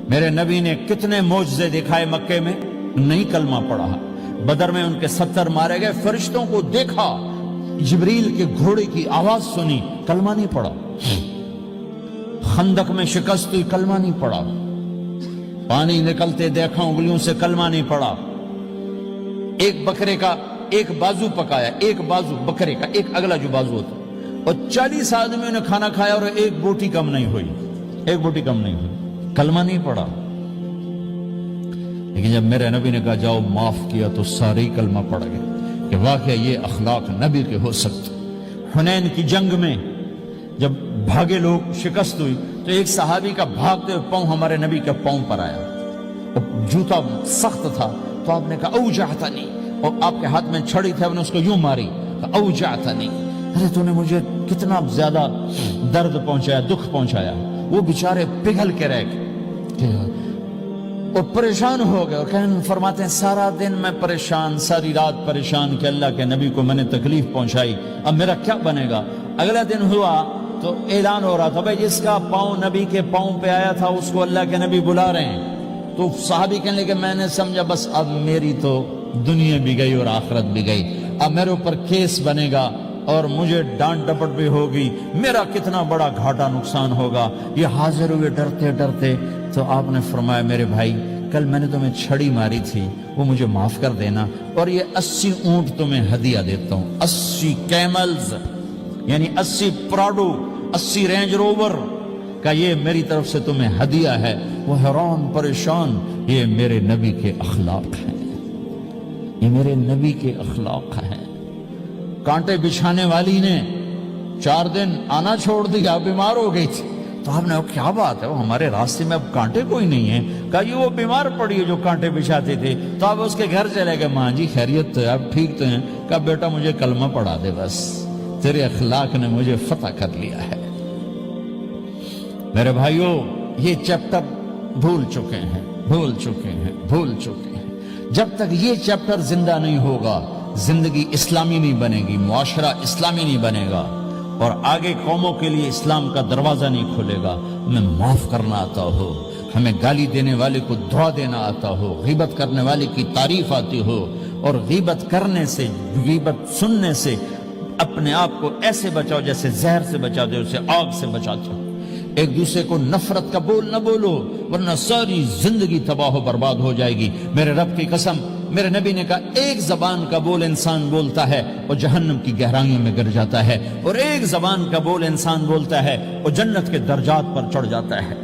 میرے نبی نے کتنے معجزے دکھائے مکے میں، نہیں کلمہ پڑھا۔ بدر میں ان کے 70 مارے گئے، فرشتوں کو دیکھا، جبریل کے گھوڑے کی آواز سنی، کلمہ نہیں پڑھا۔ خندق میں شکست ہوئی، کلمہ نہیں پڑھا۔ پانی نکلتے دیکھا انگلیوں سے، کلمہ نہیں پڑھا۔ ایک بکرے کا ایک بازو پکایا، ایک بازو بکرے کا، ایک اگلا جو بازو ہوتا، اور 40 آدمیوں نے کھانا کھایا اور ایک بوٹی کم نہیں ہوئی، ایک بوٹی کم نہیں ہوئی، کلمہ نہیں پڑھا۔ لیکن جب میرے نبی نے کہا جاؤ معاف کیا تو سارے ہی کلمہ پڑھ گئے کہ واقعہ یہ اخلاق نبی کے ہو سکتے۔ حنین کی جنگ میں جب بھاگے لوگ، شکست ہوئی، تو ایک صحابی کا بھاگتے ہوئے پاؤں ہمارے نبی کے پاؤں پر آیا، جوتا سخت تھا، تو آپ نے کہا اوجعتنی، اور آپ کے ہاتھ میں چھڑی تھی، آپ نے اس کو یوں ماری، کہا اوجعتنی، ارے تو نے مجھے کتنا زیادہ درد پہنچایا، دکھ پہنچایا۔ وہ بیچارے پگھل کے رہ گئے اور پریشان ہو گئے، اور فرماتے ہیں سارا دن میں پریشان، ساری رات پریشان کہ اللہ کے نبی کو میں نے تکلیف پہنچائی، اب میرا کیا بنے گا۔ اگلا دن ہوا تو اعلان ہو رہا تھا بھائی جس کا پاؤں نبی کے پاؤں پہ آیا تھا اس کو اللہ کے نبی بلا رہے ہیں۔ تو صحابی کہنے لگے میں نے سمجھا بس اب میری تو دنیا بھی گئی اور آخرت بھی گئی، اب میرے اوپر کیس بنے گا اور مجھے ڈانٹ ڈپٹ بھی ہوگی، میرا کتنا بڑا گھاٹا نقصان ہوگا۔ یہ حاضر ہوئے ڈرتے ڈرتے، تو آپ نے فرمایا میرے بھائی کل میں نے تمہیں چھڑی ماری تھی، وہ مجھے معاف کر دینا، اور یہ 80 اونٹ تمہیں ہدیہ دیتا ہوں، 80 کیملز یعنی 80 پراڈو، 80 رینج روور کا یہ میری طرف سے تمہیں ہدیہ ہے۔ وہ حیران پریشان، یہ میرے نبی کے اخلاق ہیں، یہ میرے نبی کے اخلاق ہیں۔ کانٹے بچھانے والی نے 4 دن آنا چھوڑ دیا، بیمار ہو گئی تھی، تو آپ نے کیا بات ہے، وہ ہمارے راستے میں اب کانٹے کوئی نہیں ہیں، کہا یہ وہ بیمار پڑی ہے جو کانٹے بچھاتے تھے، تو آپ اس کے گھر چلے گئے، ماں جی خیریت تو ہے، آپ ٹھیک تو ہیں؟ کہا بیٹا مجھے کلمہ پڑھا دے، بس تیرے اخلاق نے مجھے فتح کر لیا ہے۔ میرے بھائیوں یہ چیپٹر بھول چکے ہیں، بھول چکے ہیں، بھول چکے ہیں۔ جب تک یہ چیپٹر زندہ نہیں ہوگا زندگی اسلامی نہیں بنے گی، معاشرہ اسلامی نہیں بنے گا، اور آگے قوموں کے لیے اسلام کا دروازہ نہیں کھلے گا۔ ہمیں معاف کرنا آتا ہو، ہمیں گالی دینے والے کو دعا دینا آتا ہو، غیبت کرنے والے کی تعریف آتی ہو، اور غیبت کرنے سے، غیبت سننے سے اپنے آپ کو ایسے بچاؤ جیسے زہر سے بچاتے ہو، اسے آگ سے بچاتے ہو۔ ایک دوسرے کو نفرت کا بول نہ بولو ورنہ ساری زندگی تباہ و برباد ہو جائے گی۔ میرے رب کی قسم، میرے نبی نے کہا ایک زبان کا بول انسان بولتا ہے اور جہنم کی گہرائیوں میں گر جاتا ہے، اور ایک زبان کا بول انسان بولتا ہے اور جنت کے درجات پر چڑھ جاتا ہے۔